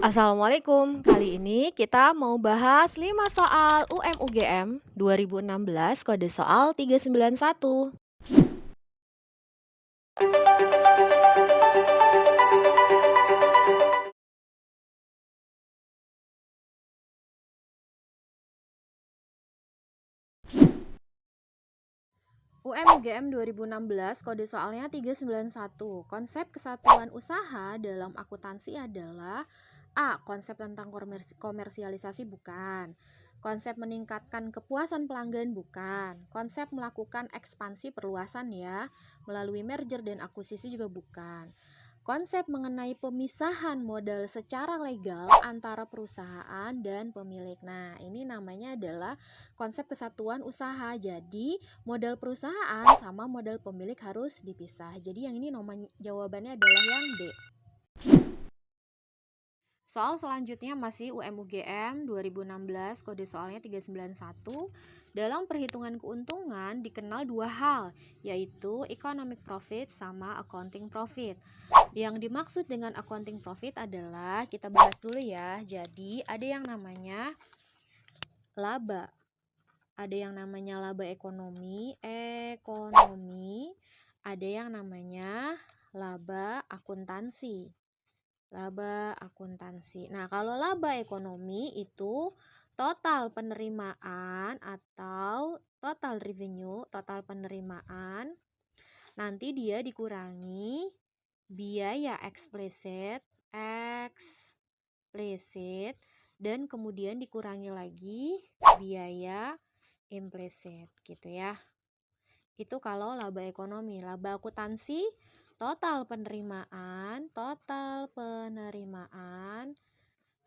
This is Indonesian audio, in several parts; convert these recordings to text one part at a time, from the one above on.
Assalamualaikum. Kali ini kita mau bahas 5 soal UM-UGM 2016 kode soal 391. UM-UGM 2016 kode soalnya 391. Konsep kesatuan usaha dalam akuntansi adalah A. Konsep tentang komersialisasi bukan. Konsep meningkatkan kepuasan pelanggan bukan. Konsep melakukan ekspansi perluasan ya, melalui merger dan akuisisi juga bukan. Konsep mengenai pemisahan modal secara legal antara perusahaan dan pemilik. Nah, ini namanya adalah konsep kesatuan usaha. Jadi, modal perusahaan sama modal pemilik harus dipisah. Jadi, yang ini namanya jawabannya adalah yang D. Soal selanjutnya masih UM-UGM 2016, kode soalnya 391. Dalam perhitungan keuntungan dikenal dua hal, yaitu economic profit sama accounting profit. Yang dimaksud dengan accounting profit adalah, kita bahas dulu ya. Jadi, ada yang namanya laba. Ada yang namanya laba ekonomi, ada yang namanya laba akuntansi. Nah, kalau laba ekonomi itu total penerimaan atau total revenue, total penerimaan. Nanti dia dikurangi biaya eksplisit, dan kemudian dikurangi lagi biaya implisit gitu ya. Itu kalau laba ekonomi. Laba akuntansi total penerimaan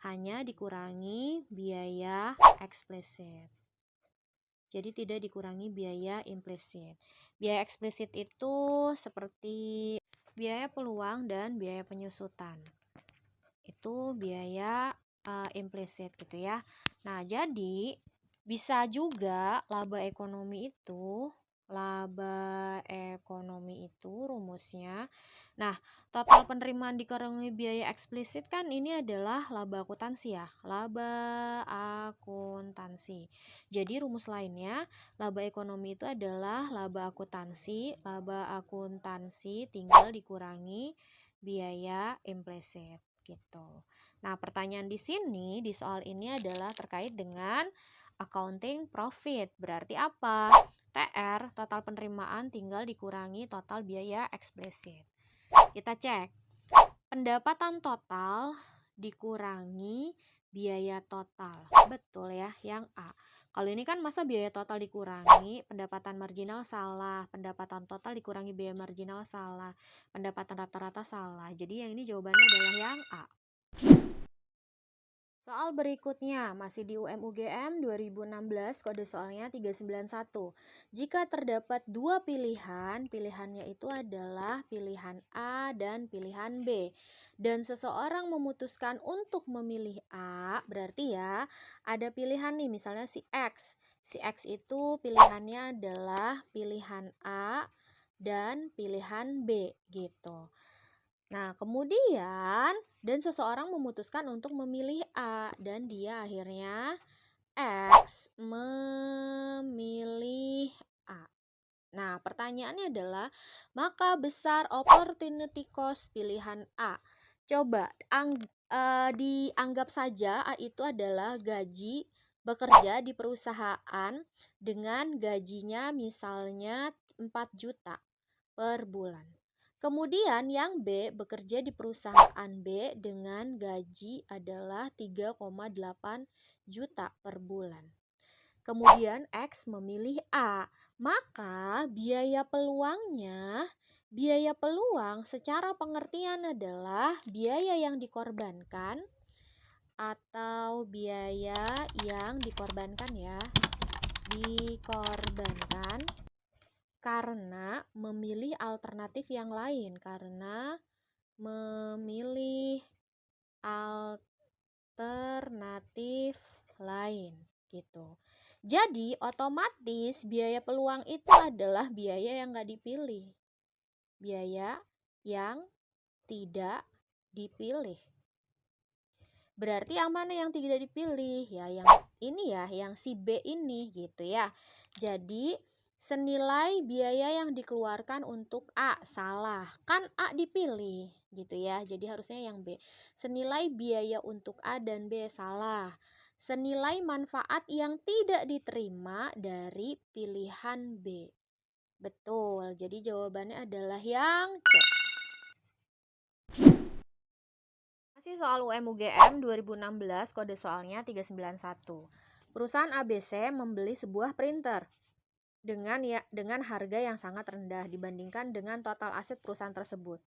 hanya dikurangi biaya eksplisit. Jadi tidak dikurangi biaya implisit. Biaya eksplisit itu seperti biaya peluang dan biaya penyusutan. Itu biaya implisit gitu ya. Nah, jadi bisa juga laba ekonomi itu rumusnya. Nah, total penerimaan dikurangi biaya eksplisit kan ini adalah laba akuntansi ya. Laba akuntansi. Jadi rumus lainnya, laba ekonomi itu adalah laba akuntansi. Laba akuntansi tinggal dikurangi biaya implisit gitu. Nah, pertanyaan di sini di soal ini adalah terkait dengan accounting profit. Berarti apa? TR, total penerimaan tinggal dikurangi total biaya eksplisit. Kita cek. Pendapatan total dikurangi biaya total. Betul ya, yang A. Kalau ini kan masa biaya total dikurangi, pendapatan marginal salah, pendapatan total dikurangi biaya marginal salah, pendapatan rata-rata salah. Jadi yang ini jawabannya adalah yang A. Soal berikutnya masih di UM-UGM 2016, kode soalnya 391. Jika terdapat dua pilihan, pilihannya itu adalah pilihan A dan pilihan B. Dan seseorang memutuskan untuk memilih A, berarti ya ada pilihan nih, misalnya si X. Si X itu pilihannya adalah pilihan A dan pilihan B gitu. Nah, kemudian dan seseorang memutuskan untuk memilih A dan dia akhirnya X memilih A. Nah, pertanyaannya adalah, maka besar opportunity cost pilihan A. Coba dianggap saja A itu adalah gaji bekerja di perusahaan dengan gajinya misalnya 4 juta per bulan. Kemudian yang B bekerja di perusahaan B dengan gaji adalah 3,8 juta per bulan. Kemudian X memilih A, maka biaya peluang secara pengertian adalah biaya yang dikorbankan atau biaya yang dikorbankan ya. Dikorbankan karena memilih alternatif yang lain, gitu. Jadi otomatis biaya peluang itu adalah biaya yang nggak dipilih, biaya yang tidak dipilih. Berarti yang mana yang tidak dipilih? Ya yang ini ya, yang si B ini gitu ya. Jadi senilai biaya yang dikeluarkan untuk A salah. Kan A dipilih gitu ya. Jadi harusnya yang B. Senilai biaya untuk A dan B salah. Senilai manfaat yang tidak diterima dari pilihan B. Betul. Jadi jawabannya adalah yang C. Masih soal UM-UGM 2016, kode soalnya 391. Perusahaan ABC membeli sebuah printer dengan harga yang sangat rendah dibandingkan dengan total aset perusahaan tersebut.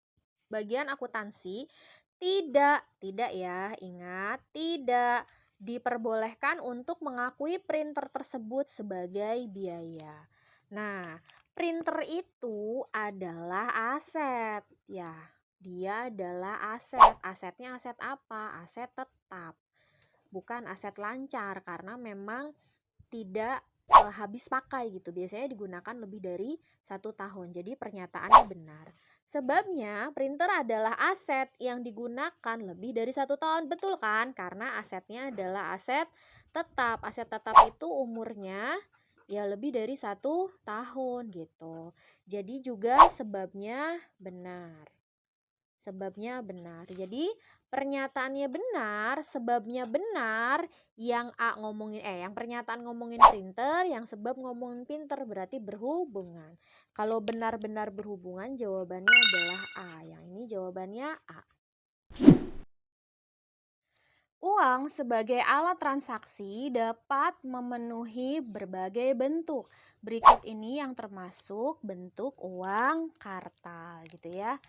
Bagian akuntansi tidak ya, ingat, tidak diperbolehkan untuk mengakui printer tersebut sebagai biaya. Nah, printer itu adalah aset ya. Dia adalah aset. Asetnya aset apa? Aset tetap. Bukan aset lancar karena memang tidak habis pakai gitu. Biasanya digunakan lebih dari 1 tahun. Jadi pernyataannya benar. Sebabnya printer adalah aset yang digunakan lebih dari 1 tahun. Betul kan? Karena asetnya adalah aset tetap. Aset tetap itu umurnya ya lebih dari 1 tahun gitu. Jadi juga sebabnya benar. Sebabnya benar. Jadi pernyataannya benar, sebabnya benar. Yang A ngomongin yang pernyataan ngomongin printer, yang sebab ngomongin printer, berarti berhubungan. Kalau benar-benar berhubungan jawabannya adalah A. Yang ini jawabannya A. Uang sebagai alat transaksi dapat memenuhi berbagai bentuk. Berikut ini yang termasuk bentuk uang kartal gitu ya.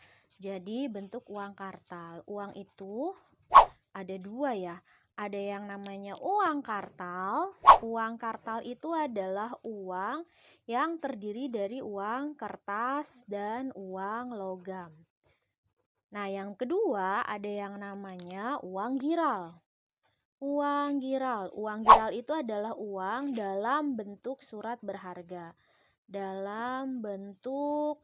Jadi bentuk uang kartal. Uang itu ada 2 ya. Ada yang namanya uang kartal. Uang kartal itu adalah uang yang terdiri dari uang kertas dan uang logam. Nah, yang kedua ada yang namanya uang giral. Uang giral itu adalah uang dalam bentuk surat berharga. Dalam bentuk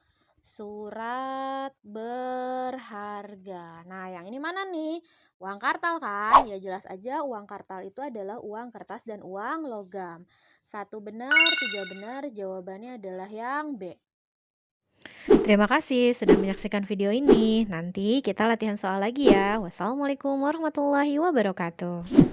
surat berharga. Nah, yang ini mana nih? Uang kartal kan? Ya jelas aja uang kartal itu adalah uang kertas dan uang logam. 1 benar, 3 benar, jawabannya adalah yang B. Terima kasih sudah menyaksikan video ini. Nanti kita latihan soal lagi ya. Wassalamualaikum warahmatullahi wabarakatuh.